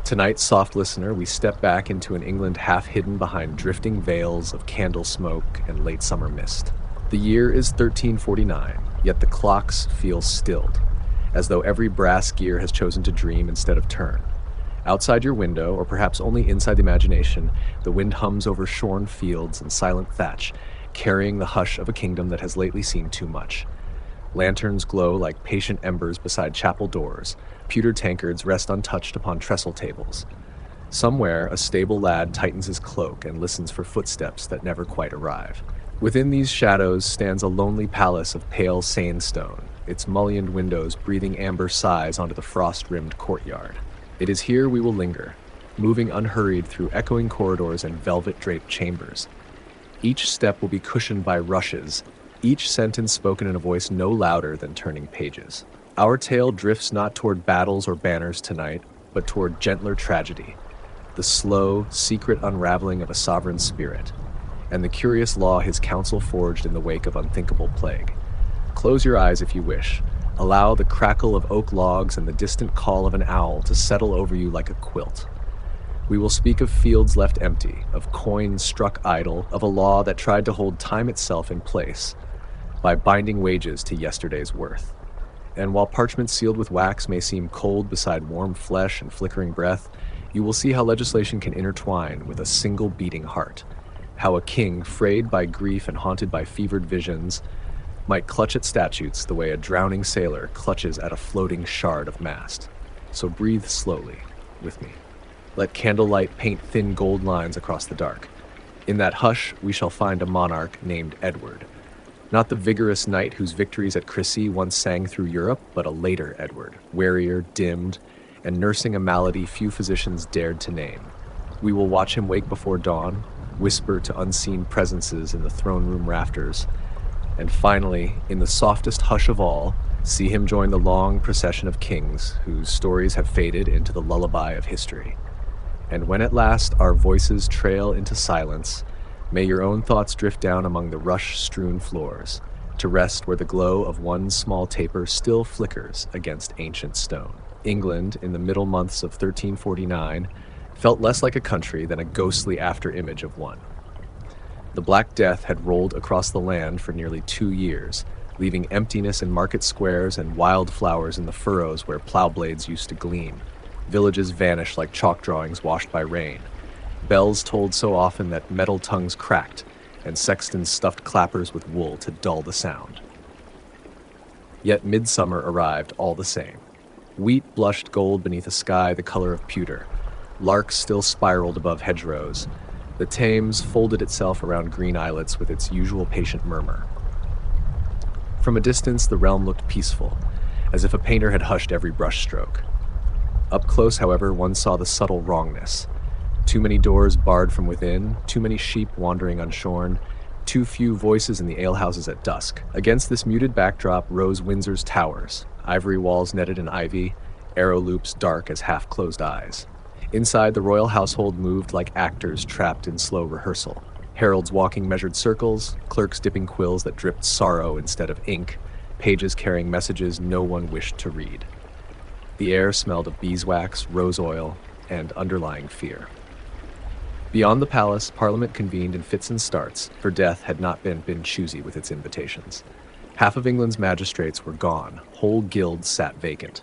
Tonight, soft listener, we step back into an England half hidden behind drifting veils of candle smoke and late summer mist. The year is 1349, yet the clocks feel stilled, as though every brass gear has chosen to dream instead of turn. Outside your window, or perhaps only inside the imagination, the wind hums over shorn fields and silent thatch, carrying the hush of a kingdom that has lately seen too much. Lanterns glow like patient embers beside chapel doors. Pewter tankards rest untouched upon trestle tables. Somewhere, a stable lad tightens his cloak and listens for footsteps that never quite arrive. Within these shadows stands a lonely palace of pale sandstone, its mullioned windows breathing amber sighs onto the frost-rimmed courtyard. It is here we will linger, moving unhurried through echoing corridors and velvet-draped chambers. Each step will be cushioned by rushes, each sentence spoken in a voice no louder than turning pages. Our tale drifts not toward battles or banners tonight, but toward gentler tragedy, the slow, secret unraveling of a sovereign spirit, and the curious law his counsel forged in the wake of unthinkable plague. Close your eyes if you wish. Allow the crackle of oak logs and the distant call of an owl to settle over you like a quilt. We will speak of fields left empty, of coins struck idle, of a law that tried to hold time itself in place by binding wages to yesterday's worth. And while parchment sealed with wax may seem cold beside warm flesh and flickering breath, you will see how legislation can intertwine with a single beating heart, how a king, frayed by grief and haunted by fevered visions, might clutch at statutes the way a drowning sailor clutches at a floating shard of mast. So breathe slowly with me. Let candlelight paint thin gold lines across the dark. In that hush, we shall find a monarch named Edward. Not the vigorous knight whose victories at Crécy once sang through Europe, but a later Edward, warier, dimmed, and nursing a malady few physicians dared to name. We will watch him wake before dawn, whisper to unseen presences in the throne room rafters, and finally, in the softest hush of all, see him join the long procession of kings whose stories have faded into the lullaby of history. And when at last our voices trail into silence, may your own thoughts drift down among the rush-strewn floors, to rest where the glow of one small taper still flickers against ancient stone. England, in the middle months of 1349, felt less like a country than a ghostly afterimage of one. The Black Death had rolled across the land for nearly 2 years, leaving emptiness in market squares and wildflowers in the furrows where plow blades used to gleam. Villages vanished like chalk drawings washed by rain. Bells tolled so often that metal tongues cracked, and sextons stuffed clappers with wool to dull the sound. Yet midsummer arrived all the same. Wheat blushed gold beneath a sky the color of pewter. Larks still spiraled above hedgerows. The Thames folded itself around green islets with its usual patient murmur. From a distance, the realm looked peaceful, as if a painter had hushed every brushstroke. Up close, however, one saw the subtle wrongness. Too many doors barred from within, too many sheep wandering unshorn, too few voices in the alehouses at dusk. Against this muted backdrop rose Windsor's towers, ivory walls netted in ivy, arrow loops dark as half-closed eyes. Inside, the royal household moved like actors trapped in slow rehearsal. Heralds walking measured circles, clerks dipping quills that dripped sorrow instead of ink, pages carrying messages no one wished to read. The air smelled of beeswax, rose oil, and underlying fear. Beyond the palace, Parliament convened in fits and starts, for death had not been choosy with its invitations. Half of England's magistrates were gone, whole guilds sat vacant.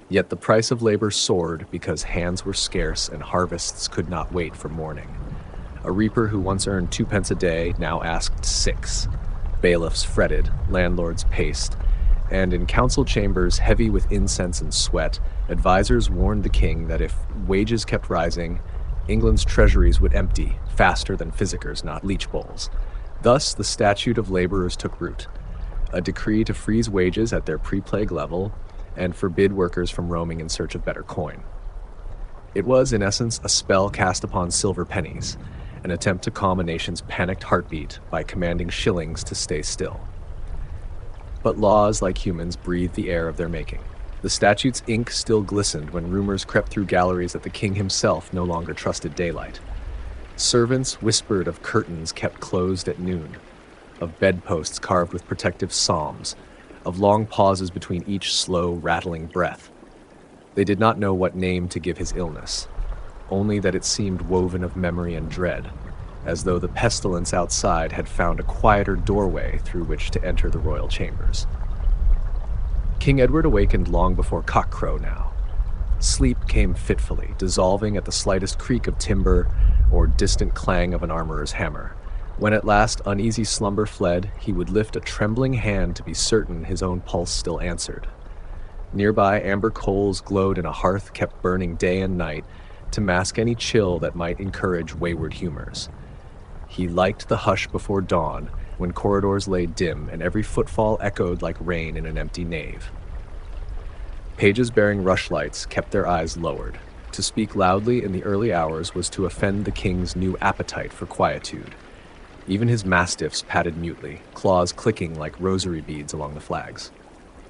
Yet the price of labor soared because hands were scarce and harvests could not wait for morning. A reaper who once earned 2 pence a day now asked 6. Bailiffs fretted, landlords paced, and in council chambers heavy with incense and sweat, advisors warned the king that if wages kept rising, England's treasuries would empty faster than physicers, not leech bowls. Thus, the Statute of Labourers took root, a decree to freeze wages at their pre-plague level and forbid workers from roaming in search of better coin. It was, in essence, a spell cast upon silver pennies, an attempt to calm a nation's panicked heartbeat by commanding shillings to stay still. But laws, like humans, breathe the air of their making. The statute's ink still glistened when rumors crept through galleries that the king himself no longer trusted daylight. Servants whispered of curtains kept closed at noon, of bedposts carved with protective psalms, of long pauses between each slow, rattling breath. They did not know what name to give his illness. only that it seemed woven of memory and dread, as though the pestilence outside had found a quieter doorway through which to enter the royal chambers. King Edward awakened long before cockcrow now. Sleep came fitfully, dissolving at the slightest creak of timber or distant clang of an armorer's hammer. When at last uneasy slumber fled, he would lift a trembling hand to be certain his own pulse still answered. Nearby, amber coals glowed in a hearth kept burning day and night to mask any chill that might encourage wayward humors. He liked the hush before dawn, when corridors lay dim and every footfall echoed like rain in an empty nave. Pages bearing rushlights kept their eyes lowered. To speak loudly in the early hours was to offend the king's new appetite for quietude. Even his mastiffs patted mutely, claws clicking like rosary beads along the flags.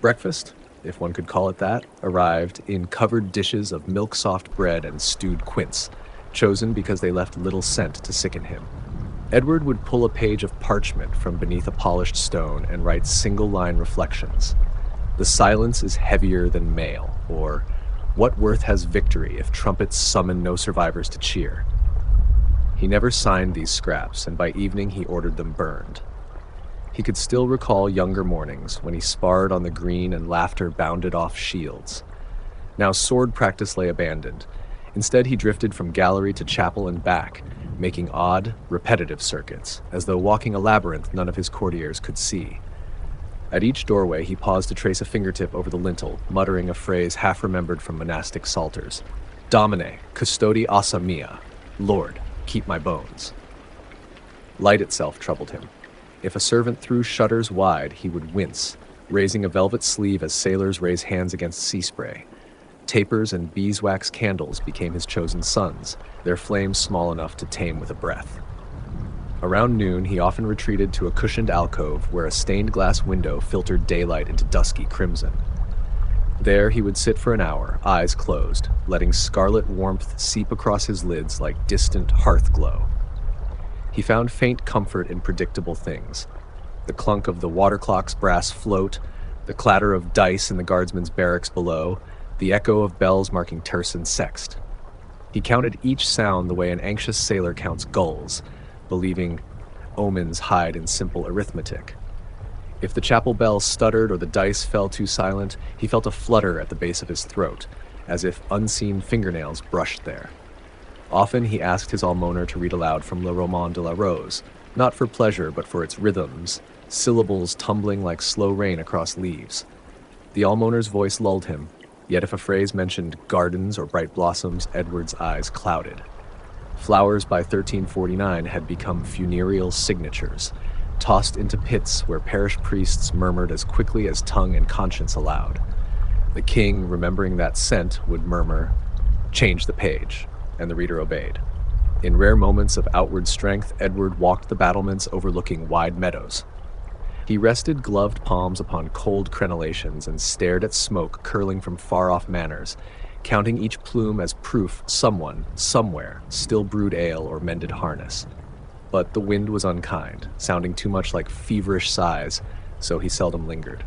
Breakfast, if one could call it that, arrived in covered dishes of milk-soft bread and stewed quince, chosen because they left little scent to sicken him. Edward would pull a page of parchment from beneath a polished stone and write single-line reflections. The silence is heavier than mail, or what worth has victory if trumpets summon no survivors to cheer? He never signed these scraps, and by evening he ordered them burned. He could still recall younger mornings when he sparred on the green and laughter bounded off shields. Now sword practice lay abandoned. Instead he drifted from gallery to chapel and back, making odd, repetitive circuits, as though walking a labyrinth none of his courtiers could see. At each doorway he paused to trace a fingertip over the lintel, muttering a phrase half-remembered from monastic psalters. Domine, custodi ossa mea. Lord, keep my bones. Light itself troubled him. If a servant threw shutters wide, he would wince, raising a velvet sleeve as sailors raise hands against sea spray. Tapers and beeswax candles became his chosen sons, their flames small enough to tame with a breath. Around noon, he often retreated to a cushioned alcove where a stained glass window filtered daylight into dusky crimson. There he would sit for an hour, eyes closed, letting scarlet warmth seep across his lids like distant hearth glow. He found faint comfort in predictable things. The clunk of the water clock's brass float, the clatter of dice in the guardsman's barracks below, the echo of bells marking terce and sext. He counted each sound the way an anxious sailor counts gulls, believing omens hide in simple arithmetic. If the chapel bell stuttered or the dice fell too silent, he felt a flutter at the base of his throat, as if unseen fingernails brushed there. Often he asked his almoner to read aloud from Le Roman de la Rose, not for pleasure but for its rhythms, syllables tumbling like slow rain across leaves. The almoner's voice lulled him, yet if a phrase mentioned gardens or bright blossoms, Edward's eyes clouded. Flowers by 1349 had become funereal signatures, tossed into pits where parish priests murmured as quickly as tongue and conscience allowed. The king, remembering that scent, would murmur, "Change the page," and the reader obeyed. In rare moments of outward strength, Edward walked the battlements overlooking wide meadows. He rested gloved palms upon cold crenellations and stared at smoke curling from far-off manors, counting each plume as proof someone, somewhere, still brewed ale or mended harness. But the wind was unkind, sounding too much like feverish sighs, so he seldom lingered.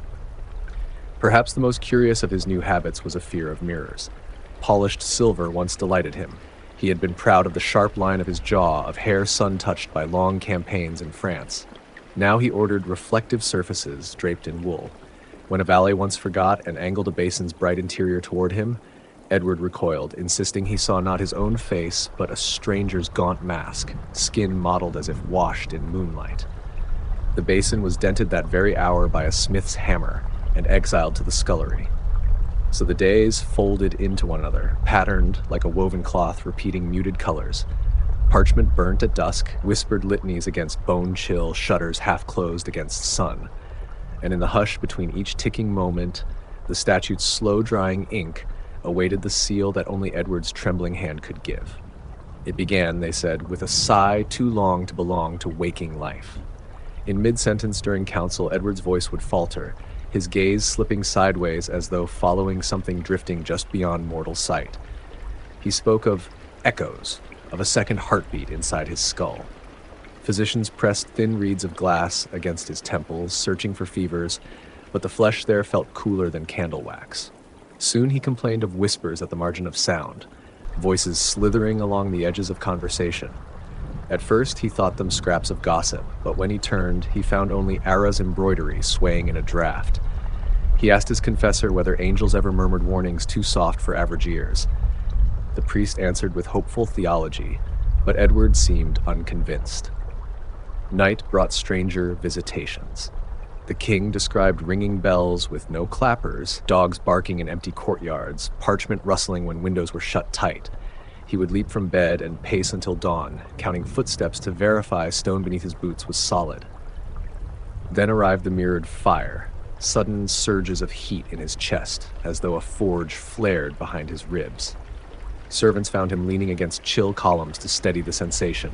Perhaps the most curious of his new habits was a fear of mirrors. Polished silver once delighted him. He had been proud of the sharp line of his jaw, of hair sun-touched by long campaigns in France. Now he ordered reflective surfaces draped in wool. When a valet once forgot and angled a basin's bright interior toward him, Edward recoiled, insisting he saw not his own face, but a stranger's gaunt mask, skin mottled as if washed in moonlight. The basin was dented that very hour by a smith's hammer and exiled to the scullery. So the days folded into one another, patterned like a woven cloth repeating muted colors. Parchment burnt at dusk, whispered litanies against bone-chill shutters half-closed against sun. And in the hush between each ticking moment, the statute's slow-drying ink awaited the seal that only Edward's trembling hand could give. It began, they said, with a sigh too long to belong to waking life. In mid-sentence during council, Edward's voice would falter, his gaze slipping sideways as though following something drifting just beyond mortal sight. He spoke of echoes, of a second heartbeat inside his skull. Physicians pressed thin reeds of glass against his temples, searching for fevers, but the flesh there felt cooler than candle wax. Soon he complained of whispers at the margin of sound, voices slithering along the edges of conversation. At first, he thought them scraps of gossip, but when he turned, he found only Ara's embroidery swaying in a draught. He asked his confessor whether angels ever murmured warnings too soft for average ears. The priest answered with hopeful theology, but Edward seemed unconvinced. Night brought stranger visitations. The king described ringing bells with no clappers, dogs barking in empty courtyards, parchment rustling when windows were shut tight. He would leap from bed and pace until dawn, counting footsteps to verify stone beneath his boots was solid. Then arrived the mirrored fire, sudden surges of heat in his chest, as though a forge flared behind his ribs. Servants found him leaning against chill columns to steady the sensation.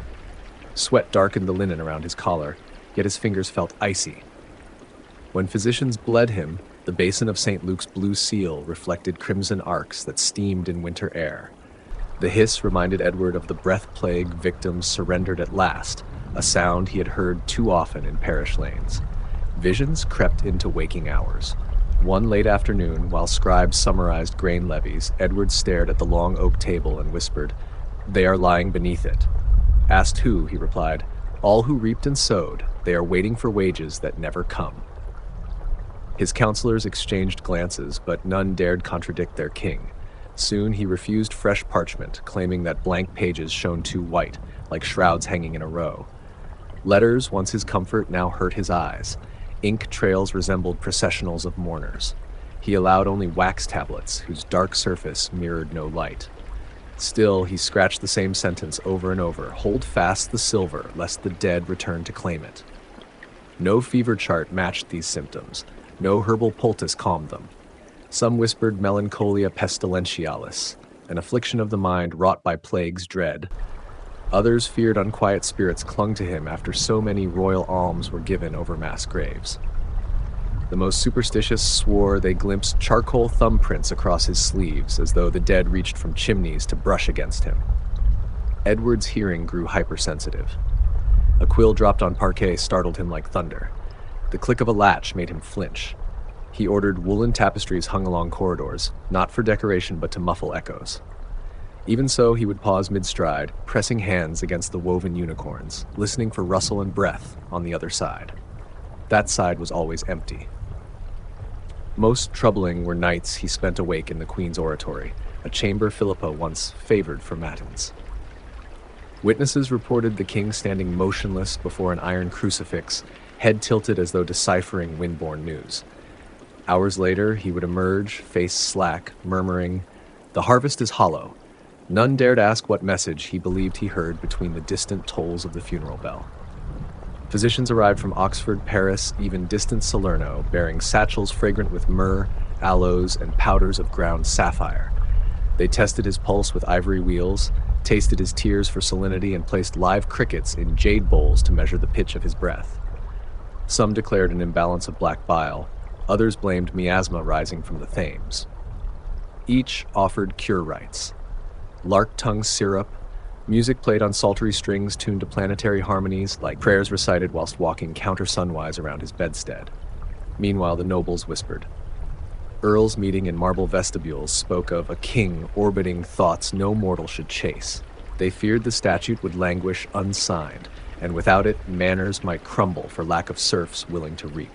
Sweat darkened the linen around his collar, yet his fingers felt icy. When physicians bled him, the basin of St. Luke's blue seal reflected crimson arcs that steamed in winter air. The hiss reminded Edward of the breath-plague victims surrendered at last, a sound he had heard too often in parish lanes. Visions crept into waking hours. One late afternoon, while scribes summarized grain levies, Edward stared at the long oak table and whispered, "They are lying beneath it." Asked who, he replied, "All who reaped and sowed. They are waiting for wages that never come." His counselors exchanged glances, but none dared contradict their king. Soon he refused fresh parchment, claiming that blank pages shone too white, like shrouds hanging in a row. Letters, once his comfort, now hurt his eyes. Ink trails resembled processionals of mourners. He allowed only wax tablets, whose dark surface mirrored no light. Still, he scratched the same sentence over and over, "Hold fast the silver, lest the dead return to claim it." No fever chart matched these symptoms. No herbal poultice calmed them. Some whispered melancholia pestilentialis, an affliction of the mind wrought by plague's dread. Others feared unquiet spirits clung to him after so many royal alms were given over mass graves. The most superstitious swore they glimpsed charcoal thumbprints across his sleeves, as though the dead reached from chimneys to brush against him. Edward's hearing grew hypersensitive. A quill dropped on parquet startled him like thunder. The click of a latch made him flinch. He ordered woolen tapestries hung along corridors, not for decoration but to muffle echoes. Even so, he would pause mid-stride, pressing hands against the woven unicorns, listening for rustle and breath on the other side. That side was always empty. Most troubling were nights he spent awake in the Queen's oratory, a chamber Philippa once favored for matins. Witnesses reported the king standing motionless before an iron crucifix, head tilted as though deciphering wind-borne news. Hours later, he would emerge, face slack, murmuring, "The harvest is hollow." None dared ask what message he believed he heard between the distant tolls of the funeral bell. Physicians arrived from Oxford, Paris, even distant Salerno, bearing satchels fragrant with myrrh, aloes, and powders of ground sapphire. They tested his pulse with ivory wheels, tasted his tears for salinity, and placed live crickets in jade bowls to measure the pitch of his breath. Some declared an imbalance of black bile, others blamed miasma rising from the Thames. Each offered cure rites. Lark-tongue syrup, music played on psaltery strings tuned to planetary harmonies, like prayers recited whilst walking counter-sunwise around his bedstead. Meanwhile, the nobles whispered. Earls meeting in marble vestibules spoke of a king orbiting thoughts no mortal should chase. They feared the statute would languish unsigned, and without it, manors might crumble for lack of serfs willing to reap.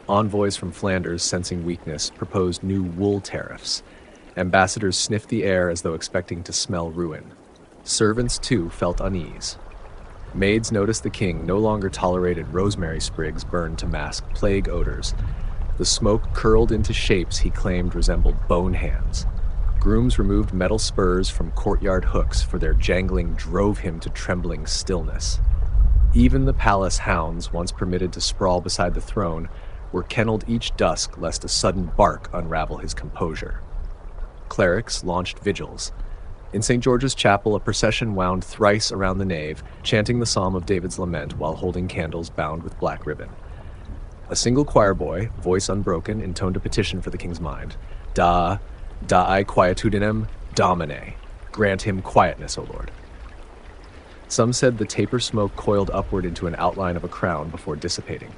Envoys from Flanders, sensing weakness, proposed new wool tariffs. Ambassadors sniffed the air as though expecting to smell ruin. Servants, too, felt unease. Maids noticed the king no longer tolerated rosemary sprigs burned to mask plague odors. The smoke curled into shapes he claimed resembled bone hands. Grooms removed metal spurs from courtyard hooks, for their jangling drove him to trembling stillness. Even the palace hounds, once permitted to sprawl beside the throne, were kenneled each dusk lest a sudden bark unravel his composure. Clerics launched vigils. In St. George's Chapel, a procession wound thrice around the nave, chanting the Psalm of David's Lament while holding candles bound with black ribbon. A single choir boy, voice unbroken, intoned a petition for the king's mind. Dae quietudinem Domine. Grant him quietness, O Lord. Some said the taper smoke coiled upward into an outline of a crown before dissipating.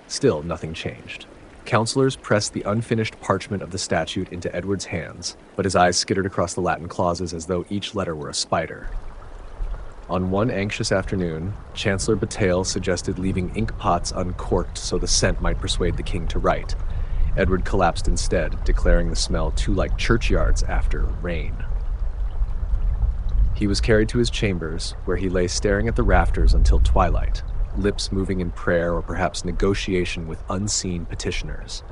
Still, nothing changed. Counselors pressed the unfinished parchment of the statute into Edward's hands, but his eyes skittered across the Latin clauses as though each letter were a spider. On one anxious afternoon, Chancellor Bataille suggested leaving ink pots uncorked so the scent might persuade the king to write. Edward collapsed instead, declaring the smell too like churchyards after rain. He was carried to his chambers, where he lay staring at the rafters until twilight, lips moving in prayer or perhaps negotiation with unseen petitioners.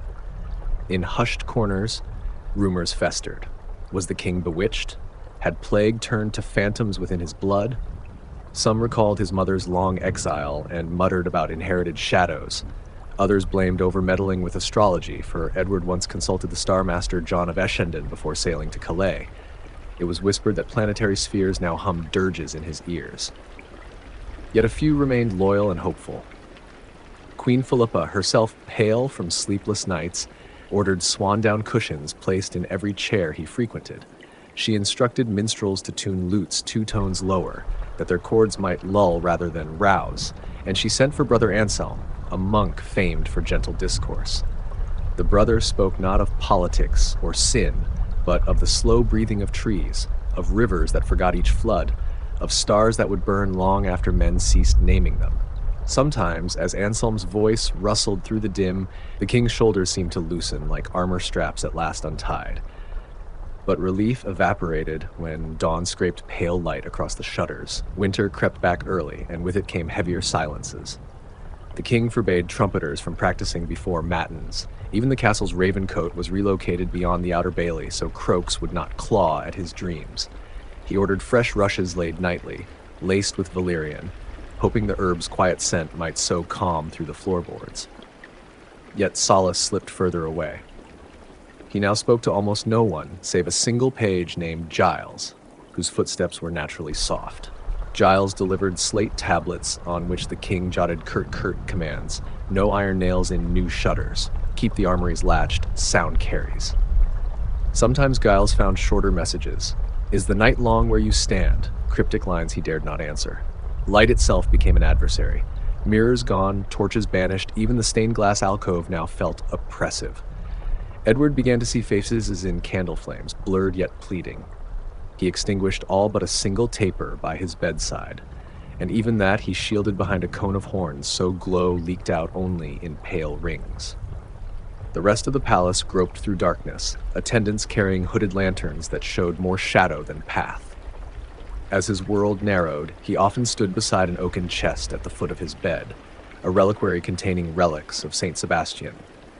In hushed corners, rumors festered. Was the king bewitched? Had plague turned to phantoms within his blood? Some recalled his mother's long exile and muttered about inherited shadows. Others blamed overmeddling with astrology, for Edward once consulted the star master John of Eschenden before sailing to Calais. It was whispered that planetary spheres now hummed dirges in his ears. Yet a few remained loyal and hopeful. Queen Philippa, herself pale from sleepless nights, ordered swan-down cushions placed in every chair he frequented. She instructed minstrels to tune lutes 2 tones lower, that their chords might lull rather than rouse, and she sent for Brother Anselm, a monk famed for gentle discourse. The brother spoke not of politics or sin, but of the slow breathing of trees, of rivers that forgot each flood, of stars that would burn long after men ceased naming them. Sometimes, as Anselm's voice rustled through the dim, the king's shoulders seemed to loosen like armor straps at last untied. But relief evaporated when dawn scraped pale light across the shutters. Winter crept back early, and with it came heavier silences. The king forbade trumpeters from practicing before matins. Even the castle's ravencote was relocated beyond the outer bailey so croaks would not claw at his dreams. He ordered fresh rushes laid nightly, laced with valerian, hoping the herb's quiet scent might sow calm through the floorboards. Yet solace slipped further away. He now spoke to almost no one, save a single page named Giles, whose footsteps were naturally soft. Giles delivered slate tablets on which the king jotted curt commands. No iron nails in new shutters. Keep the armories latched. Sound carries. Sometimes Giles found shorter messages. Is the night long where you stand? Cryptic lines he dared not answer. Light itself became an adversary. Mirrors gone, torches banished, even the stained glass alcove now felt oppressive. Edward began to see faces as in candle flames, blurred yet pleading. He extinguished all but a single taper by his bedside, and even that he shielded behind a cone of horns so glow leaked out only in pale rings. The rest of the palace groped through darkness, attendants carrying hooded lanterns that showed more shadow than path. As his world narrowed, he often stood beside an oaken chest at the foot of his bed, a reliquary containing relics of Saint Sebastian.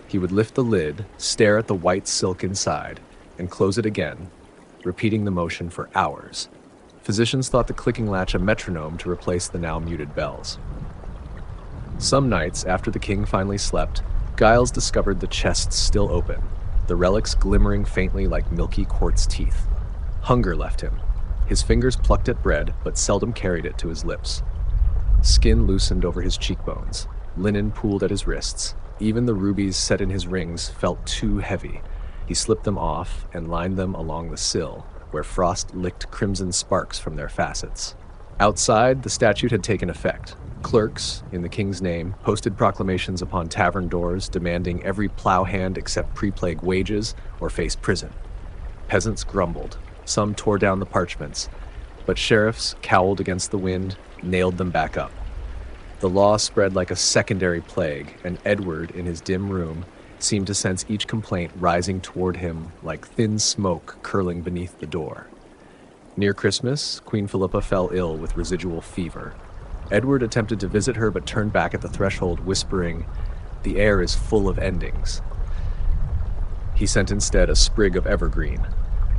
He would lift the lid, stare at the white silk inside, and close it again, repeating the motion for hours. Physicians thought the clicking latch a metronome to replace the now muted bells. Some nights, after the king finally slept, Giles discovered the chests still open, the relics glimmering faintly like milky quartz teeth. Hunger left him. His fingers plucked at bread, but seldom carried it to his lips. Skin loosened over his cheekbones. Linen pooled at his wrists. Even the rubies set in his rings felt too heavy. He slipped them off and lined them along the sill, where frost licked crimson sparks from their facets. Outside, the statute had taken effect. Clerks, in the king's name, posted proclamations upon tavern doors demanding every plowhand accept pre-plague wages or face prison. Peasants grumbled. Some tore down the parchments, but sheriffs, cowled against the wind, nailed them back up. The law spread like a secondary plague, and Edward, in his dim room, seemed to sense each complaint rising toward him like thin smoke curling beneath the door. Near Christmas, Queen Philippa fell ill with residual fever. Edward attempted to visit her but turned back at the threshold, whispering, "The air is full of endings." He sent instead a sprig of evergreen,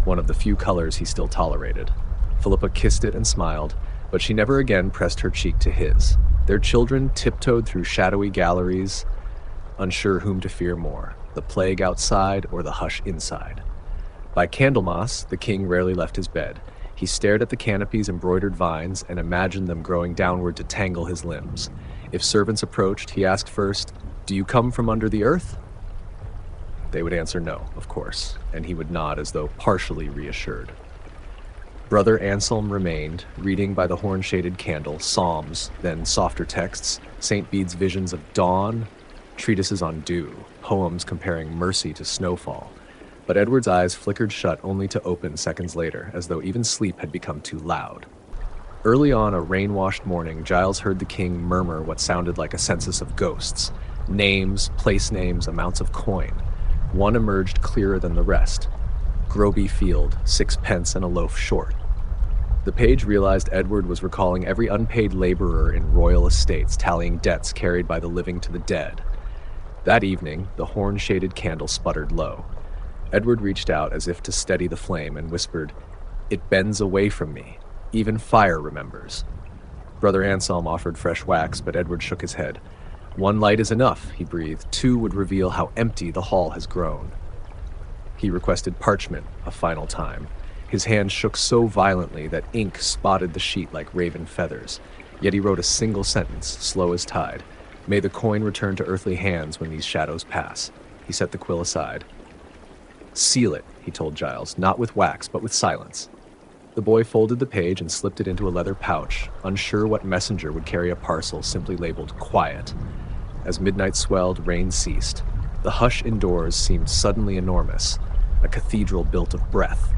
one of the few colors he still tolerated. Philippa kissed it and smiled, but she never again pressed her cheek to his. Their children tiptoed through shadowy galleries, unsure whom to fear more, the plague outside or the hush inside. By Candlemas, the king rarely left his bed. He stared at the canopy's embroidered vines and imagined them growing downward to tangle his limbs. If servants approached, he asked first, "Do you come from under the earth?" They would answer no, of course, and he would nod as though partially reassured. Brother Anselm remained, reading by the horn-shaded candle, psalms, then softer texts, St. Bede's visions of dawn, treatises on dew, poems comparing mercy to snowfall. But Edward's eyes flickered shut only to open seconds later, as though even sleep had become too loud. Early on a rain-washed morning, Giles heard the king murmur what sounded like a census of ghosts. Names, place names, amounts of coin. One emerged clearer than the rest. Groby Field, 6 pence and a loaf short. The page realized Edward was recalling every unpaid laborer in royal estates, tallying debts carried by the living to the dead. That evening, the horn-shaded candle sputtered low. Edward reached out as if to steady the flame and whispered, "It bends away from me. Even fire remembers." Brother Anselm offered fresh wax, but Edward shook his head. "One light is enough," he breathed. "Two would reveal how empty the hall has grown." He requested parchment a final time. His hand shook so violently that ink spotted the sheet like raven feathers. Yet he wrote a single sentence, slow as tide. "May the coin return to earthly hands when these shadows pass." He set the quill aside. "Seal it," he told Giles, "not with wax, but with silence." The boy folded the page and slipped it into a leather pouch, unsure what messenger would carry a parcel simply labeled "Quiet." As midnight swelled, rain ceased. The hush indoors seemed suddenly enormous, a cathedral built of breath.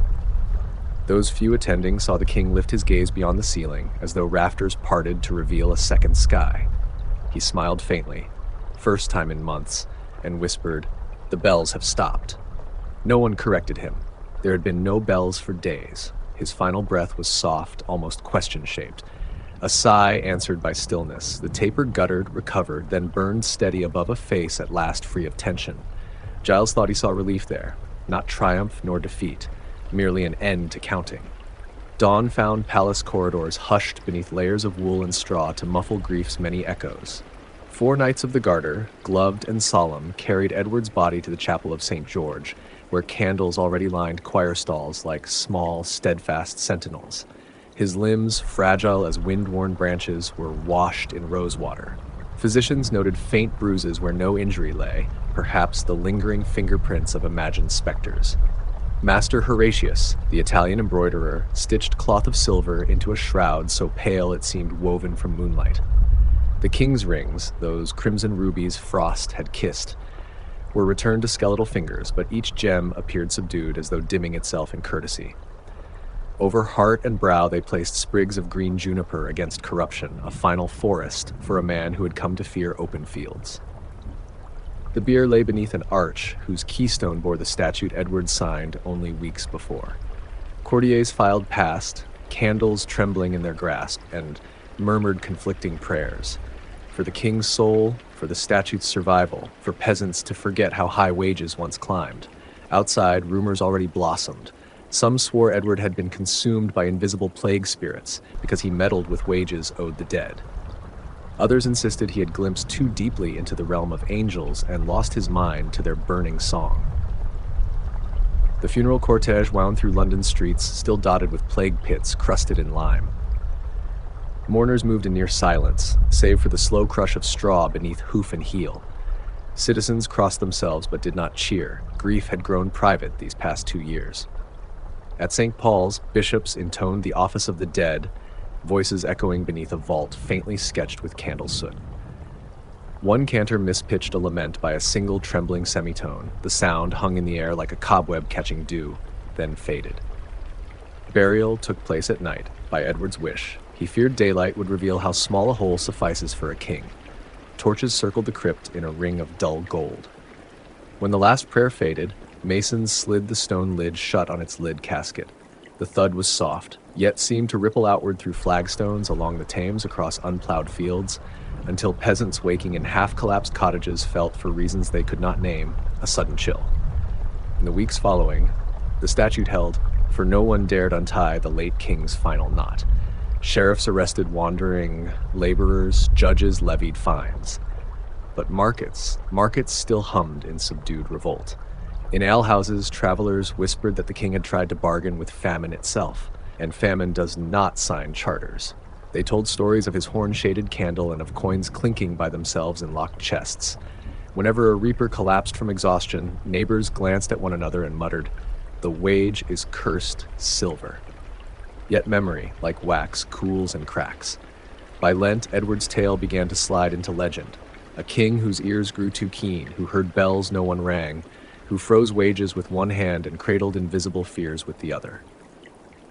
Those few attending saw the king lift his gaze beyond the ceiling, as though rafters parted to reveal a second sky. He smiled faintly, first time in months, and whispered, "The bells have stopped." No one corrected him. There had been no bells for days. His final breath was soft, almost question-shaped. A sigh answered by stillness. The taper guttered, recovered, then burned steady above a face at last free of tension. Giles thought he saw relief there, not triumph nor defeat, merely an end to counting. Dawn found palace corridors hushed beneath layers of wool and straw to muffle grief's many echoes. 4 knights of the Garter, gloved and solemn, carried Edward's body to the chapel of St. George, where candles already lined choir stalls like small, steadfast sentinels. His limbs, fragile as wind-worn branches, were washed in rosewater. Physicians noted faint bruises where no injury lay, perhaps the lingering fingerprints of imagined specters. Master Horatius, the Italian embroiderer, stitched cloth of silver into a shroud so pale it seemed woven from moonlight. The king's rings, those crimson rubies Frost had kissed, were returned to skeletal fingers, but each gem appeared subdued as though dimming itself in courtesy. Over heart and brow they placed sprigs of green juniper against corruption, a final forest for a man who had come to fear open fields. The bier lay beneath an arch whose keystone bore the statute Edward signed only weeks before. Courtiers filed past, candles trembling in their grasp, and murmured conflicting prayers. For the king's soul, for the statute's survival, for peasants to forget how high wages once climbed. Outside, rumors already blossomed. Some swore Edward had been consumed by invisible plague spirits because he meddled with wages owed the dead. Others insisted he had glimpsed too deeply into the realm of angels and lost his mind to their burning song. The funeral cortege wound through London's streets, still dotted with plague pits crusted in lime. Mourners moved in near silence, save for the slow crush of straw beneath hoof and heel. Citizens crossed themselves but did not cheer. Grief had grown private these past 2 years. At St. Paul's, bishops intoned the Office of the Dead, voices echoing beneath a vault faintly sketched with candle soot. One cantor mispitched a lament by a single trembling semitone. The sound hung in the air like a cobweb catching dew, then faded. Burial took place at night, by Edward's wish. He feared daylight would reveal how small a hole suffices for a king. Torches circled the crypt in a ring of dull gold. When the last prayer faded, masons slid the stone lid shut on its lid casket. The thud was soft, yet seemed to ripple outward through flagstones along the Thames across unplowed fields, until peasants waking in half-collapsed cottages felt, for reasons they could not name, a sudden chill. In the weeks following, the statute held, for no one dared untie the late king's final knot. Sheriffs arrested wandering laborers, judges levied fines. But markets still hummed in subdued revolt. In alehouses, travelers whispered that the king had tried to bargain with famine itself, and famine does not sign charters. They told stories of his horn-shaded candle and of coins clinking by themselves in locked chests. Whenever a reaper collapsed from exhaustion, neighbors glanced at one another and muttered, "The wage is cursed silver." Yet memory, like wax, cools and cracks. By Lent, Edward's tale began to slide into legend. A king whose ears grew too keen, who heard bells no one rang, who froze wages with one hand and cradled invisible fears with the other.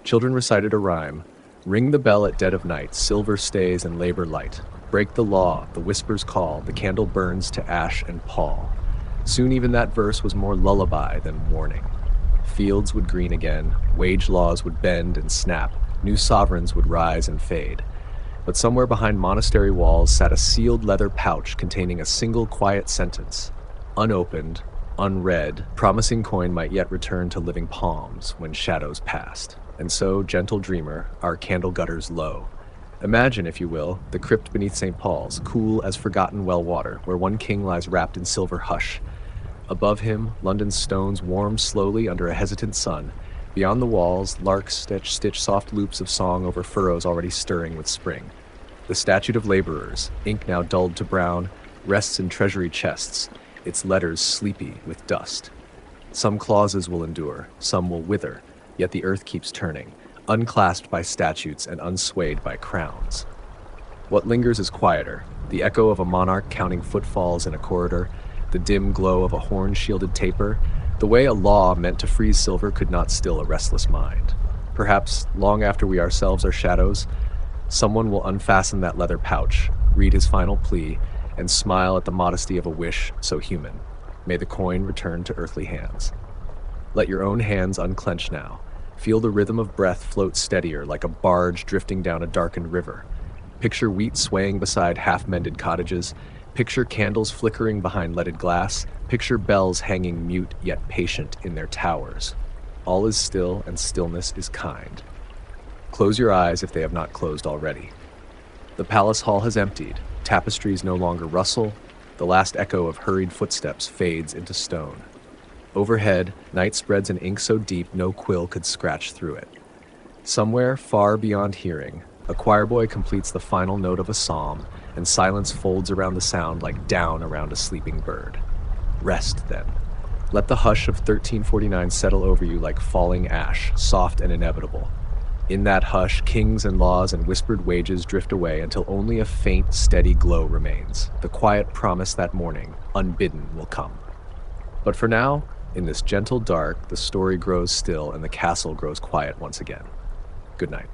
Children recited a rhyme. Ring the bell at dead of night, silver stays and labor light. Break the law, the whispers call, the candle burns to ash and pall. Soon even that verse was more lullaby than warning. Fields would green again, wage laws would bend and snap, new sovereigns would rise and fade. But somewhere behind monastery walls sat a sealed leather pouch containing a single quiet sentence, unopened, unread, promising coin might yet return to living palms when shadows passed. And so, gentle dreamer, our candle gutters low. Imagine, if you will, the crypt beneath St. Paul's, cool as forgotten well water, where one king lies wrapped in silver hush. Above him, London's stones warm slowly under a hesitant sun. Beyond the walls, larks stitch soft loops of song over furrows already stirring with spring. The Statute of Labourers, ink now dulled to brown, rests in treasury chests, its letters sleepy with dust. Some clauses will endure, some will wither, yet the earth keeps turning, unclasped by statutes and unswayed by crowns. What lingers is quieter, the echo of a monarch counting footfalls in a corridor, the dim glow of a horn-shielded taper, the way a law meant to freeze silver could not still a restless mind. Perhaps, long after we ourselves are shadows, someone will unfasten that leather pouch, read his final plea, and smile at the modesty of a wish so human. May the coin return to earthly hands. Let your own hands unclench now. Feel the rhythm of breath float steadier like a barge drifting down a darkened river. Picture wheat swaying beside half-mended cottages. Picture candles flickering behind leaded glass. Picture bells hanging mute yet patient in their towers. All is still and stillness is kind. Close your eyes if they have not closed already. The palace hall has emptied. Tapestries no longer rustle. The last echo of hurried footsteps fades into stone. Overhead, night spreads an ink so deep no quill could scratch through it. Somewhere, far beyond hearing, a choir boy completes the final note of a psalm, and silence folds around the sound like down around a sleeping bird. Rest, then. Let the hush of 1349 settle over you like falling ash, soft and inevitable. In that hush, kings and laws and whispered wages drift away until only a faint, steady glow remains, the quiet promise that morning, unbidden, will come. But for now, in this gentle dark, the story grows still and the castle grows quiet once again. Good night.